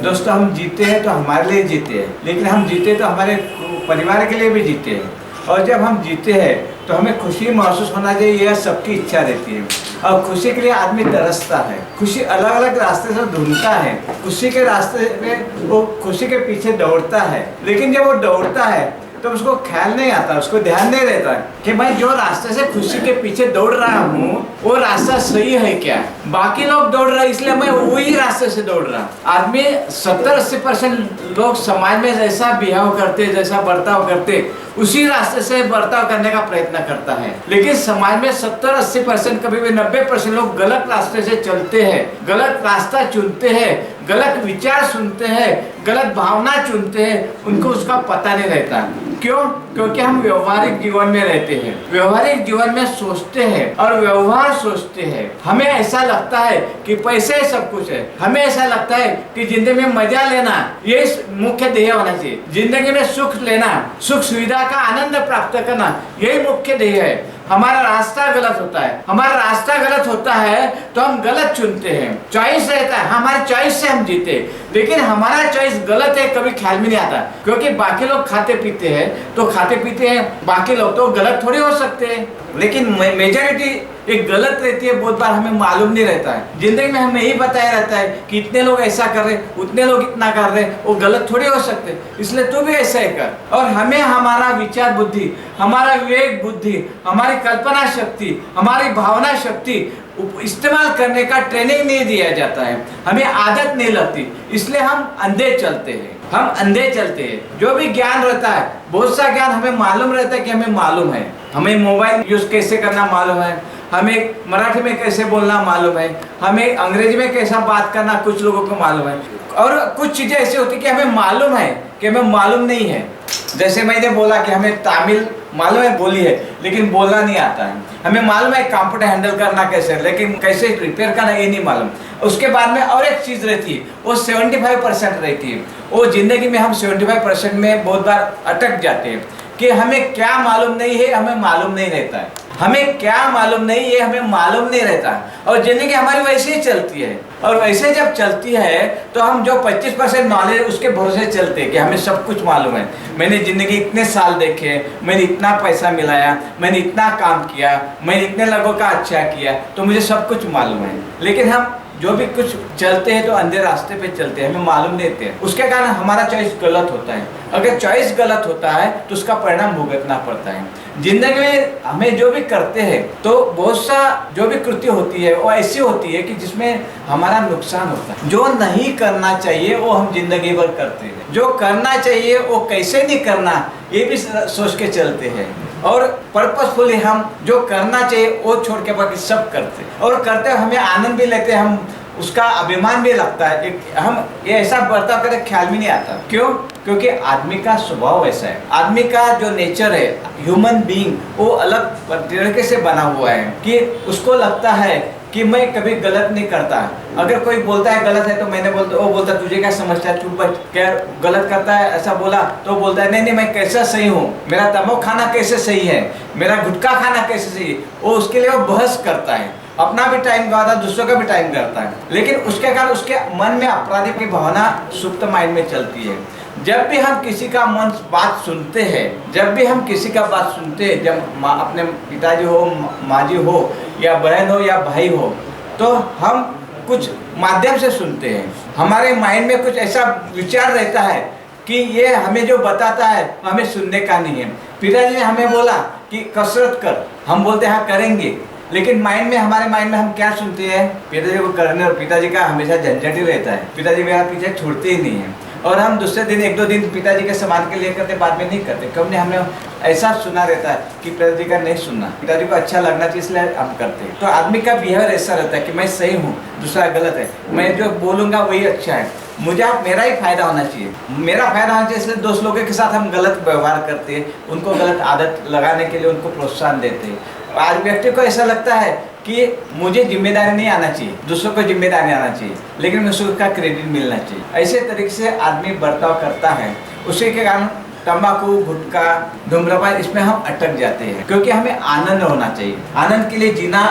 दोस्तों हम जीते हैं तो हमारे लिए जीते हैं, लेकिन हम जीते तो हमारे परिवार के लिए भी जीते हैं। और जब हम जीते हैं तो हमें खुशी महसूस होना चाहिए, यह सबकी इच्छा रहती है। और खुशी के लिए आदमी तरसता है, खुशी अलग अलग रास्ते से ढूंढता है, खुशी के रास्ते में वो खुशी के पीछे दौड़ता है। लेकिन जब वो दौड़ता है तो उसको ख्याल नहीं आता, उसको ध्यान नहीं रहता कि मैं जो रास्ते से खुशी के पीछे दौड़ रहा हूँ वो रास्ता सही है क्या। बाकी लोग दौड़ रहे हैं इसलिए मैं वही रास्ते से दौड़ रहा हूँ। आदमी 70-80% लोग समाज में जैसा बिहेव करते, जैसा बर्ताव करते, उसी रास्ते से बर्ताव करने का प्रयत्न करता है। लेकिन समाज में 70-80%, कभी भी 90% लोग गलत रास्ते से चलते हैं, गलत रास्ता चुनते हैं, गलत विचार सुनते हैं, गलत भावना चुनते हैं, उनको उसका पता नहीं रहता। क्यों? क्योंकि हम व्यवहारिक जीवन में रहते हैं, व्यवहारिक जीवन में सोचते हैं और व्यवहार सोचते हैं। हमें ऐसा लगता है कि पैसे सब कुछ है, हमें ऐसा लगता है कि जिंदगी में मजा लेना ये मुख्य ध्येय होना चाहिए, जिंदगी में सुख लेना, सुख सुविधा का आनंद प्राप्त करना यही मुख्य ध्येय है। हमारा रास्ता गलत होता है, हमारा रास्ता गलत होता है तो हम गलत चुनते हैं। चॉइस रहता है, हमारे चॉइस से हम जीते, लेकिन हमारा चॉइस गलत है कभी ख्याल में नहीं आता। क्योंकि बाकी लोग खाते पीते हैं तो खाते पीते हैं, बाकी लोग तो गलत थोड़ी हो सकते हैं, लेकिन मेजॉरिटी एक गलत रहती है। बहुत बार हमें मालूम नहीं रहता है, जिंदगी में हमें यही बताया रहता है कि इतने लोग ऐसा कर रहे, उतने लोग इतना कर रहे, वो गलत थोड़ी हो सकते, इसलिए तू भी ऐसा ही कर। और हमें हमारा विचार बुद्धि, हमारा विवेक बुद्धि, हमारी कल्पना शक्ति, हमारी भावना शक्ति इस्तेमाल करने का ट्रेनिंग नहीं दिया जाता है, हमें आदत नहीं लगती, इसलिए हम अंधे चलते हैं, हम अंधे चलते हैं। जो भी ज्ञान रहता है, बहुत सा ज्ञान हमें मालूम रहता है कि हमें मालूम है, हमें मोबाइल यूज कैसे करना मालूम है, हमें मराठी में कैसे बोलना मालूम है, हमें अंग्रेजी में कैसा बात करना कुछ लोगों को मालूम है। और कुछ चीजें ऐसी होती कि हमें मालूम है कि हमें मालूम नहीं है। जैसे मैंने बोला कि हमें तमिल मालूम है बोली है, लेकिन बोलना नहीं आता है। हमें मालूम है कंप्यूटर हैंडल करना कैसे, लेकिन कैसे रिपेयर करना ये नहीं मालूम। उसके बाद में और एक चीज रहती है, वो 75% रहती है। वो जिंदगी में हम 75% में बहुत बार अटक जाते हैं कि हमें क्या मालूम नहीं है, हमें मालूम नहीं रहता है, हमें क्या मालूम नहीं है, हमें मालूम नहीं रहता। और जिंदगी हमारी वैसे ही चलती है, और वैसे जब चलती है तो हम जो 25% नॉलेज उसके भरोसे चलते हैं कि हमें सब कुछ मालूम है। मैंने जिंदगी इतने साल देखे, मैंने इतना पैसा मिलाया, मैंने इतना काम किया, मैंने इतने लोगों का अच्छा किया, तो मुझे सब कुछ मालूम है। लेकिन हम जो भी कुछ चलते हैं तो अंधे रास्ते पे चलते हैं, हमें मालूम नहीं रहते हैं। उसके कारण हमारा चॉइस गलत होता है। अगर चॉइस गलत होता है तो उसका परिणाम भुगतना पड़ता है। जिंदगी में हमें जो भी करते हैं तो बहुत सा जो भी कृत्य होती है वो ऐसी होती है कि जिसमें हमारा नुकसान होता है। जो नहीं करना चाहिए वो हम जिंदगी भर करते हैं, जो करना चाहिए वो कैसे नहीं करना ये भी सोच के चलते हैं। और पर्पसफुली हम जो करना चाहिए वो छोड़ के बाकी सब करते हैं, और करते हमें आनंद भी लेते हैं, हम उसका अभिमान भी लगता है कि हम ये ऐसा बर्ताव करते ख्याल भी नहीं आता। क्यों? क्योंकि आदमी का स्वभाव ऐसा है, आदमी का जो नेचर है, ह्यूमन बीइंग, वो अलग तरीके से बना हुआ है कि उसको लगता है कि मैं कभी गलत नहीं करता। अगर कोई बोलता है गलत है तो मैंने बोलता, वो बोलता तुझे क्या समझता है, चुप बच, क्या गलत करता है ऐसा बोला तो बोलता है नहीं नहीं मैं कैसा सही हूँ, मेरा तंबाकू खाना कैसे सही है, मेरा गुटखा खाना कैसे सही है। वो उसके लिए वो बहस करता है, अपना भी टाइम गवाता है, दूसरों का भी टाइम करता है। लेकिन उसके कारण उसके मन में अपराधी की भावना सुप्त माइंड में चलती है। जब भी हम किसी का मन बात सुनते हैं, जब भी हम किसी का बात सुनते हैं, जब अपने पिताजी हो, माँ जी हो, या बहन हो या भाई हो, तो हम कुछ माध्यम से सुनते हैं। हमारे माइंड में कुछ ऐसा विचार रहता है कि ये हमें जो बताता है हमें सुनने का नहीं है। पिताजी ने हमें बोला कि कसरत कर, हम बोलते हैं हाँ करेंगे, लेकिन माइंड में, हमारे माइंड में हम क्या सुनते हैं, पिताजी को करने, और पिताजी का हमेशा झंझट ही रहता है, पिताजी मेरा पीछे छोड़ते ही नहीं है। और हम दूसरे दिन 1-2 दिन पिताजी के सामान के लिए करते, बाद में नहीं करते, क्योंकि हमने ऐसा सुना रहता है कि पिताजी का नहीं सुनना, पिताजी को अच्छा लगना चाहिए इसलिए हम करते हैं। तो आदमी का बिहेवियर ऐसा रहता है कि मैं सही हूँ, दूसरा गलत है, मैं जो बोलूँगा वही अच्छा है, मुझे मेरा ही फायदा होना चाहिए, मेरा फायदा होना चाहिए, इसलिए दोस्त लोगों के साथ हम गलत व्यवहार करते हैं, उनको गलत आदत लगाने के लिए उनको प्रोत्साहन देते हैं। आज व्यक्ति को ऐसा लगता है कि मुझे जिम्मेदारी नहीं आना चाहिए, दूसरों को जिम्मेदारी आना चाहिए, लेकिन मुझे उसका क्रेडिट मिलना चाहिए। ऐसे तरीके से आदमी बर्ताव करता है, उसी के कारण तंबाकू, गुटखा, धूम्रपान, इसमें हम अटक जाते हैं। क्योंकि हमें आनंद होना चाहिए, आनंद के लिए जीना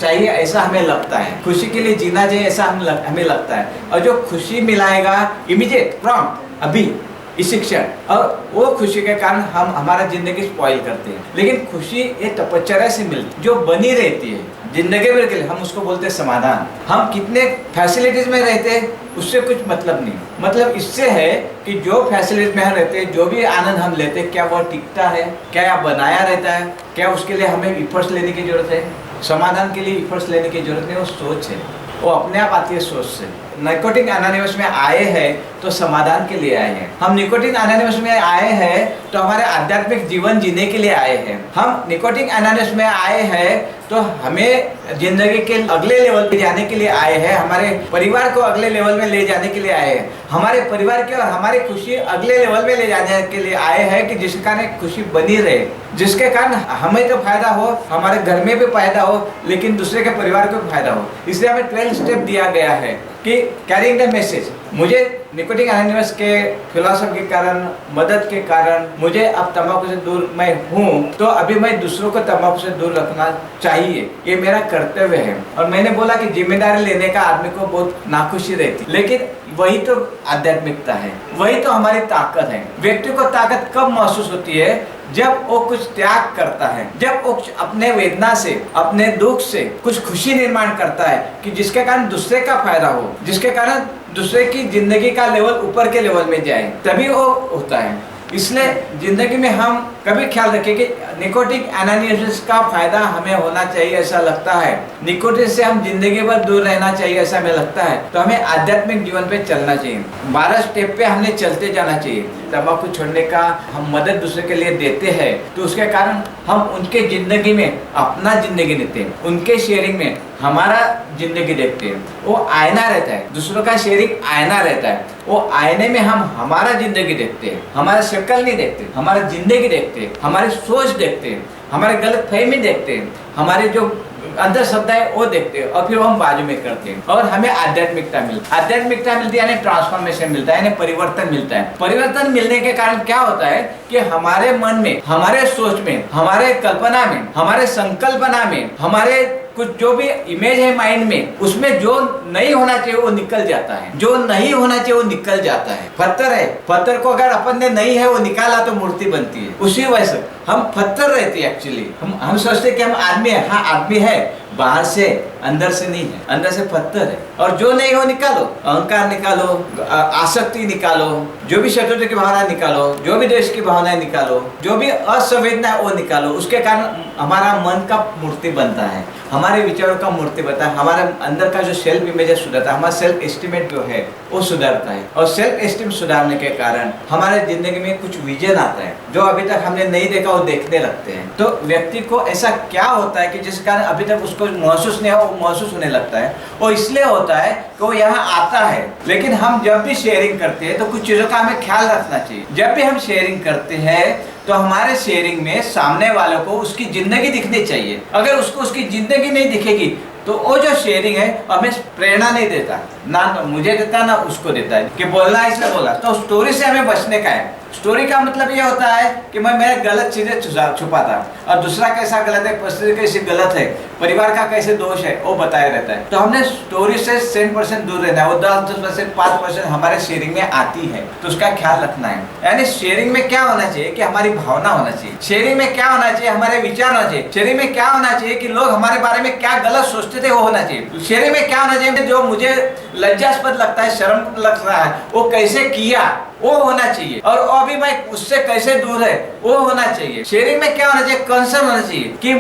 चाहिए ऐसा हमें लगता है, खुशी के लिए जीना चाहिए ऐसा हमें लगता है। और जो खुशी मिलाएगा इमीडिएट प्रॉम्प्ट अभी इसी क्षण, और वो खुशी के कारण हम हमारा जिंदगी स्पॉइल करते हैं। लेकिन खुशी ये तपश्चर्या से मिलती जो बनी रहती है जिंदगी भर के लिए, हम उसको बोलते हैं समाधान। हम कितने फैसिलिटीज में रहते हैं उससे कुछ मतलब नहीं, मतलब इससे है कि जो फैसिलिटीज में हम रहते हैं, जो भी आनंद हम लेते हैं, क्या वो टिकता है, क्या बनाया रहता है, क्या उसके लिए हमें इफर्ट्स लेने की जरूरत है। समाधान के लिए इफर्ट्स लेने की जरूरत नहीं, वो सोच है, वो अपने आप आती है सोच से। निकोटिन एनोनिमस में आए हैं तो समाधान के लिए आए हैं। हम निकोटिन एनोनिमस में आए हैं तो हमारे आध्यात्मिक जीवन जीने के लिए आए हैं। हम निकोटिन एनोनिमस में आए हैं तो हमें जिंदगी के अगले लेवल पे जाने के लिए आए हैं, हमारे परिवार को अगले लेवल में ले जाने के लिए आए हैं, हमारे परिवार की और हमारी खुशी अगले लेवल में ले जाने के लिए आए हैं कि जिसके कारण खुशी बनी रहे, जिसके कारण हमें तो फायदा हो, हमारे घर में भी फायदा हो, लेकिन दूसरे के परिवार को भी फायदा हो। इसलिए हमें 12 स्टेप दिया गया है कि कैरिंग द मैसेज। मुझे निकोटिन एनोनिमस के फिलॉसफी के कारण, मदद के कारण मुझे अब तंबाकू से दूर मैं हूँ, तो अभी मैं दूसरों को तंबाकू से दूर रखना चाहिए, ये मेरा कर्तव्य है। और मैंने बोला कि जिम्मेदारी लेने का आदमी को बहुत नाखुशी रहती, लेकिन वही तो आध्यात्मिकता है, वही तो हमारी ताकत है। व्यक्ति को ताकत कब महसूस होती है? जब वो कुछ त्याग करता है, जब वो अपने वेदना से, अपने दुख से कुछ खुशी निर्माण करता है कि जिसके कारण दूसरे का फायदा हो, जिसके कारण दूसरे की जिंदगी का लेवल ऊपर के लेवल में जाए, तभी वो होता है। इसलिए जिंदगी में हम कभी ख्याल रखें कि निकोटिन एनोनिमस का फायदा हमें होना चाहिए ऐसा लगता है, निकोटिन से हम जिंदगी भर दूर रहना चाहिए ऐसा हमें लगता है, तो हमें आध्यात्मिक जीवन पे चलना चाहिए। 12 स्टेप पे हमने चलते जाना चाहिए। तंबाकू छोड़ने का हम मदद दूसरे के लिए देते हैं तो उसके कारण हम उनके जिंदगी में अपना जिंदगी देते हैं, उनके शेयरिंग में हमारा जिंदगी देखते हैं। वो आईना रहता है, दूसरों का शेयरिंग आईना रहता है, वो आईने में हम हमारा जिंदगी देखते हैं, हमारा शक्ल नहीं देखते, हमारा जिंदगी देखते हैं, हमारी सोच देखते हैं, हमारे गलत फहमी देखते हैं, हमारे जो अंदर शब्द है वो देखते हैं, और फिर हम बाजू में करते हैं और हमें आध्यात्मिकता मिलती है, यानी ट्रांसफॉर्मेशन मिलता है, यानी परिवर्तन मिलता है। परिवर्तन मिलने के कारण क्या होता है कि हमारे मन में, हमारे सोच में, हमारे कल्पना में, हमारे संकल्पना में, हमारे कुछ जो भी इमेज है माइंड में, उसमें जो नहीं होना चाहिए वो निकल जाता है, जो नहीं होना चाहिए वो निकल जाता है। पत्थर है, पत्थर को अगर अपन ने नहीं है वो निकाला तो मूर्ति बनती है, उसी वजह से हम पत्थर रहते हैं। एक्चुअली हम सोचते हैं कि हम आदमी है, हाँ आदमी है, बाहर से, अंदर से नहीं है, अंदर से पत्थर है। और जो नहीं हो निकालो, अहंकार निकालो, आसक्ति निकालो, जो भी शत्रुता की भावना निकालो, जो भी देश की भावनाएं निकालो, जो भी असंवेदना है वो निकालो। उसके कारण हमारा मन का मूर्ति बनता है, हमारे विचारों का मूर्ति बनता है, हमारे अंदर का जो सेल्फ इमेज है सुधरता है, हमारा सेल्फ एस्टीमेट जो है वो सुधरता है। और सेल्फ एस्टीम सुधारने के कारण हमारे जिंदगी में कुछ विजन आता है जो अभी तक हमने नहीं देखा, वो देखने लगते हैं। तो व्यक्ति को ऐसा क्या होता है कि जिस कारण अभी तक उसको महसूस नहीं हो, वो महसूस होने लगता है। और इसलिए होता है कि वो यहाँ आता है। लेकिन हम जब भी शेयरिंग करते हैं तो कुछ चीजों का हमें ख्याल रखना चाहिए। जब भी हम शेयरिंग करते हैं तो हमारे शेयरिंग में सामने वालों को उसकी जिंदगी दिखनी चाहिए। अगर उसको उसकी जिंदगी नहीं दिखेगी तो वो जो शेयरिंग है हमें प्रेरणा नहीं देता, ना मुझे देता ना उसको देता है कि बोलना इसलिए बोला। तो स्टोरी से हमें बचने का है। स्टोरी का मतलब ये होता है कि मैं मेरे गलत चीजें छुपाता और दूसरा कैसा गलत है, परिस्थिति कैसी गलत है, परिवार का कैसे दोष है वो बताया रहता है। तो हमने स्टोरी से 100% दूर रहना है। वो 10% 5% हमारे शेयरिंग में आती है तो उसका ख्याल रखना है। यानी शेयरिंग में क्या होना चाहिए कि हमारी भावना होना चाहिए, शेयरिंग में क्या होना चाहिए, हमारे विचार होना चाहिए, शेयरिंग में क्या होना चाहिए कि लोग हमारे बारे में क्या गलत सोचते थे वो होना चाहिए। शेयरिंग में क्या होना चाहिए जो मुझे लज्जास्पद लगता है, शर्म लग रहा है, वो कैसे किया वो होना चाहिए, और अभी मैं उससे कैसे दूर है वो होना चाहिए। शेयरिंग में क्या होना चाहिए, कंसर्न होना चाहिए कि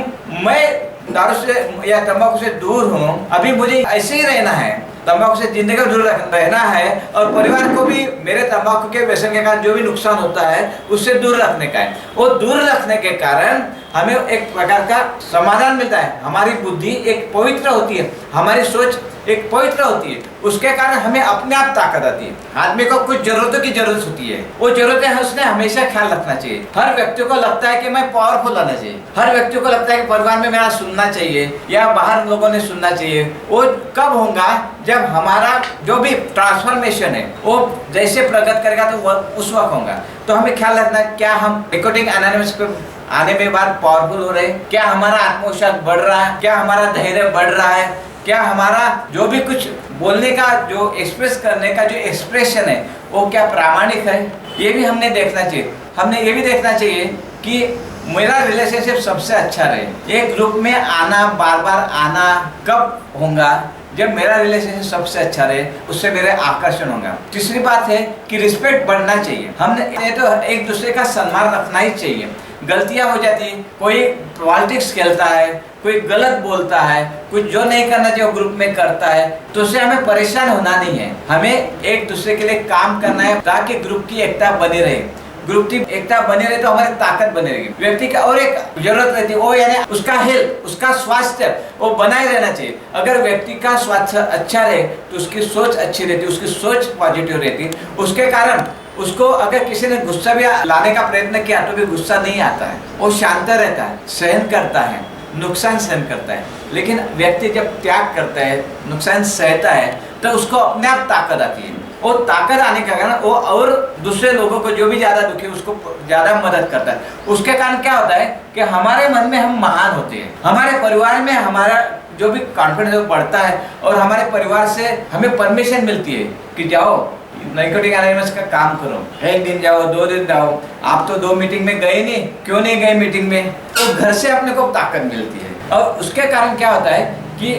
मैं दारू से या तंबाकू से दूर हूँ, अभी मुझे ऐसे ही रहना है, तंबाकू से जिंदगी में दूर रहना है, और परिवार को भी मेरे तंबाकू के व्यसन के कारण जो भी नुकसान होता है उससे दूर रखने का है। वो दूर रखने के कारण हमें एक प्रकार का समाधान मिलता है। हमारी बुद्धि एक पवित्र होती है, हमारी सोच एक पवित्र होती है। उसके कारण हमें अपने आप ताकत आती है। आदमी को कुछ जरूरतों की जरूरत होती है, वो जरूरतें उसने हमेशा ख्याल रखना चाहिए। हर व्यक्ति को लगता है कि मैं पावरफुल होना चाहिए, हर व्यक्ति को लगता है कि परिवार में मेरा सुनना चाहिए या बाहर लोगों ने सुनना चाहिए। वो कब होगा जब हमारा जो भी ट्रांसफॉर्मेशन है वो जैसे प्रगत करेगा तो वह उस वक्त होगा। तो हमें ख्याल रखना है क्या हम रिकॉर्डिंग एनालिसिस पे आने में बाद पावरफुल हो रहे हैं, क्या हमारा आत्मविश्वास बढ़ रहा है, क्या हमारा धैर्य बढ़ रहा है, क्या हमारा जो भी कुछ बोलने का जो एक्सप्रेस करने का जो एक्सप्रेशन है वो क्या प्रामाणिक है। ये भी हमने देखना चाहिए। हमने ये भी देखना चाहिए कि मेरा रिलेशनशिप सबसे अच्छा रहे। एक ग्रुप में आना, बार बार आना कब होगा जब मेरा रिलेशनशिप सबसे अच्छा रहे, उससे मेरे आकर्षण होगा। तीसरी बात है कि रिस्पेक्ट बढ़ना चाहिए। हमने तो एक दूसरे का सम्मान रखना ही चाहिए। गलतियां हो जाती है, कोई पॉलिटिक्स खेलता है, कोई गलत बोलता है, कुछ जो नहीं करना चाहिए वो ग्रुप में करता है, तो उससे हमें परेशान होना नहीं है। हमें एक दूसरे के लिए काम करना है ताकि ग्रुप की एकता बनी रहे। ग्रुप की एकता बनी रहे तो हमारी ताकत बनी रहेगी। व्यक्ति का और एक जरूरत रहती है वो यानी उसका हेल्थ, उसका स्वास्थ्य वो बनाए रहना चाहिए। अगर व्यक्ति का स्वास्थ्य अच्छा रहे तो उसकी सोच अच्छी रहती है, उसकी सोच पॉजिटिव रहती है। उसके कारण उसको अगर किसी ने गुस्सा भी लाने का प्रयत्न किया तो भी गुस्सा नहीं आता है, वो शांत रहता है, सहन करता है, नुकसान सहन करता है। लेकिन व्यक्ति जब त्याग करता है, नुकसान सहता है, तो उसको अपने आप ताकत आती है। वो ताकत आने का कारण वो और दूसरे लोगों को जो भी ज्यादा दुखी है उसको ज्यादा मदद करता है। उसके कारण क्या होता है कि हमारे मन में हम महान होते हैं, हमारे परिवार में हमारा जो भी कॉन्फिडेंस बढ़ता है और हमारे परिवार से हमें परमिशन मिलती है कि जाओ नार्कोटिक एनालिसिस का काम करो, एक दिन जाओ, 2 दिन जाओ। आप तो 2 मीटिंग में गए नहीं, क्यों नहीं गए मीटिंग में? तो घर से अपने को ताकत मिलती है। और उसके कारण क्या होता है कि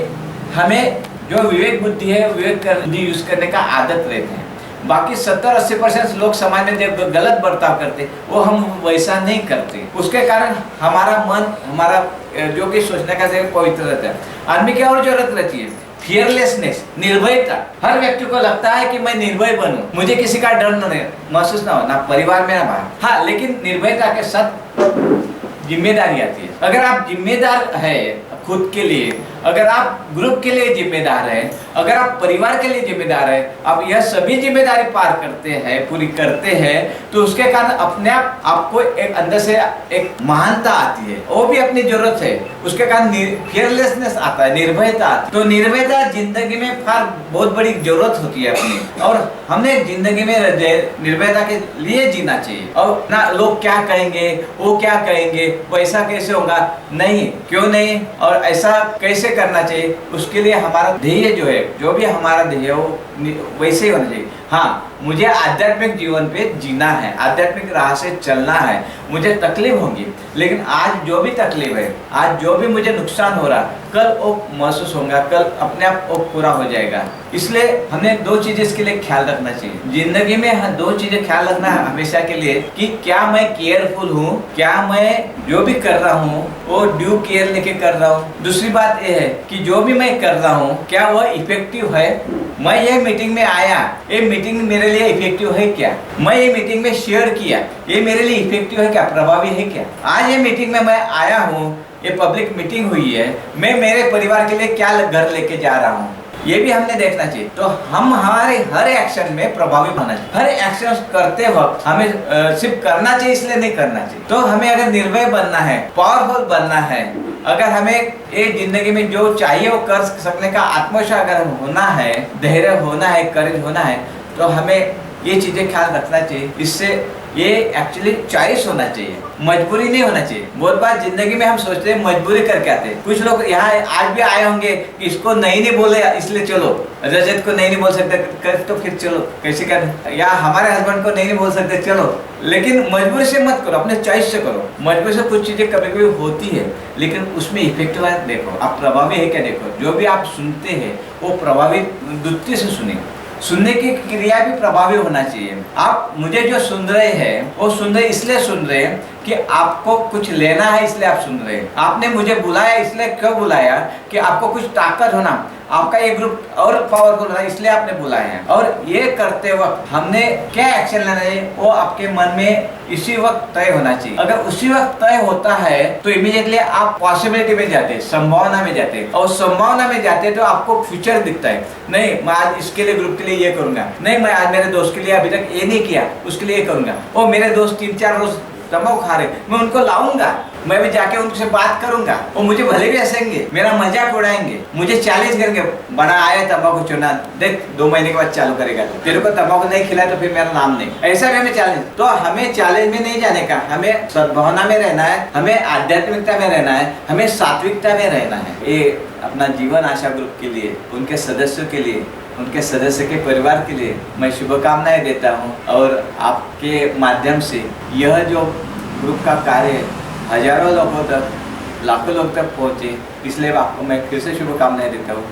हमें जो विवेक बुद्धि है, विवेक बुद्धि यूज करने का आदत रहते हैं। बाकी 70-80% लोग समाज में जब गलत बर्ताव करते वो हम वैसा नहीं करते। उसके कारण हमारा मन, हमारा जो कि सोचने का पवित्र रहता है। आदमी की और जरूरत रहती है फियरलेसनेस, निर्भयता। हर व्यक्ति को लगता है कि मैं निर्भय बनूं, मुझे किसी का डर न महसूस ना हो, ना परिवार में ना बाहर। हाँ, लेकिन निर्भयता के साथ जिम्मेदारी आती है। अगर आप जिम्मेदार है खुद के लिए, अगर आप ग्रुप के लिए जिम्मेदार है, अगर आप परिवार के लिए जिम्मेदार है, आप यह सभी जिम्मेदारी पार करते हैं, पूरी करते हैं, तो उसके कारण अपने आप आपको एक अंदर से एक महानता आती है, वो भी अपनी जरूरत है। उसके कारण फियरलेसनेस आता है, निर्भयता आती है। तो निर्भयता जिंदगी में बहुत बड़ी जरूरत होती है अपनी, और हमने जिंदगी में निर्भयता के लिए जीना चाहिए। और ना लोग क्या कहेंगे, वो क्या कहेंगे, वैसा कैसे होगा, नहीं, क्यों नहीं, और ऐसा कैसे करना चाहिए, उसके लिए हमारा ध्येय जो है, जो भी हमारा ध्येय वो वैसे ही होना चाहिए। हाँ, मुझे आध्यात्मिक जीवन पे जीना है, आध्यात्मिक राह से चलना है, मुझे तकलीफ होगी, लेकिन आज जो भी तकलीफ है, आज जो भी मुझे नुकसान हो रहा, कल वो महसूस होगा, कल अपने आप वो पूरा हो जाएगा। इसलिए हमें 2 चीजें इसके लिए ख्याल रखना चाहिए जिंदगी में। 2 चीजें ख्याल रखना है हमेशा के लिए कि क्या मैं केयरफुल हूँ, क्या मैं जो भी कर रहा हूँ वो ड्यू केयर लेके कर रहा हूँ। दूसरी बात यह है कि जो भी मैं कर रहा हूँ क्या वह इफेक्टिव है। मैं ये मीटिंग में आया, ये मीटिंग मेरे लिए इफेक्टिव है क्या? मैं ये मीटिंग में शेयर किया, ये मेरे लिए इफेक्टिव है क्या, प्रभावी है क्या? आज ये मीटिंग में मैं आया हूँ, ये पब्लिक मीटिंग हुई है, मैं मेरे परिवार के लिए क्या घर लेके जा रहा हूँ, ये भी हमने देखना चाहिए। तो हम हमारे हर एक्शन में प्रभावी होना चाहिए। हर एक्शन करते वक्त हमें सिर्फ करना चाहिए इसलिए नहीं करना चाहिए। तो हमें अगर निर्भय बनना है, पावरफुल बनना है, अगर हमें एक जिंदगी में जो चाहिए वो कर सकने का आत्मविश्वास अगर होना है, धैर्य होना है, करेज होना है, तो हमें ये चीजें ख्याल रखना चाहिए। इससे ये एक्चुअली चॉइस होना चाहिए, मजबूरी नहीं होना चाहिए। बहुत बार जिंदगी में हम सोचते हैं मजबूरी करके आते हैं। कुछ लोग यहाँ आज भी आए होंगे कि इसको नहीं बोले इसलिए चलो, रजत को नहीं बोल सकते तो फिर चलो कैसे कर, या हमारे हस्बैंड को नहीं बोल सकते चलो, लेकिन मजबूरी से मत करो, अपने चॉइस से करो। मजबूरी से कुछ चीजें कभी कभी होती है, लेकिन उसमें इफेक्टिव है देखो, आप प्रभावी है क्या देखो। जो भी आप सुनते हैं वो प्रभावी वृत्ति से सुने, सुनने की क्रिया भी प्रभावी होना चाहिए। आप मुझे जो सुन रहे हैं वो सुन रहे इसलिए सुन रहे हैं कि आपको कुछ लेना है इसलिए आप सुन रहे हैं। आपने मुझे बुलाया इसलिए क्यों बुलाया कि आपको कुछ ताकत होना, आपका ये ग्रुप और पावरफुल होना इसलिए आपने बुलाया है। और ये करते वक्त हमने क्या एक्शन लेना है वो आपके मन में इसी वक्त तय होना चाहिए। अगर उसी वक्त तय होता है तो इमीडिएटली आप पॉसिबिलिटी में जाते हैं, संभावना में जाते हैं, और संभावना में जाते हैं तो आपको फ्यूचर दिखता है। नहीं मैं आज इसके लिए ग्रुप के लिए ये करूंगा, नहीं मैं आज मेरे दोस्त के लिए अभी तक ये नहीं किया उसके लिए ये करूंगा, और मेरे दोस्त 3-4 रोज तंबाकू खा रहे मैं उनको लाऊंगा, मैं भी जाके उनसे बात करूंगा, वो मुझे भले भी हंसेंगे, मेरा मजाक उड़ाएंगे, मुझे चैलेंज करेंगे, बड़ा आया तंबाकू चुना, देख 2 महीने के बाद चालू करेगा, तेरे को तंबाकू नहीं खिलाया तो फिर मेरा नाम नहीं, ऐसा भी हमें चैलेंज। तो हमें चैलेंज में नहीं जाने का, हमें सद्भावना में रहना है, हमें आध्यात्मिकता में रहना है, हमें सात्विकता में रहना है। ये अपना जीवन आशा ग्रुप के लिए, उनके सदस्यों के लिए, उनके सदस्य के परिवार के लिए मैं शुभकामनाएं देता हूं। और आपके माध्यम से यह जो ग्रुप का कार्य हजारों लोगों तक, लाखों लोग तक पहुंचे, इसलिए आपको मैं फिर से शुभकामनाएं देता हूँ।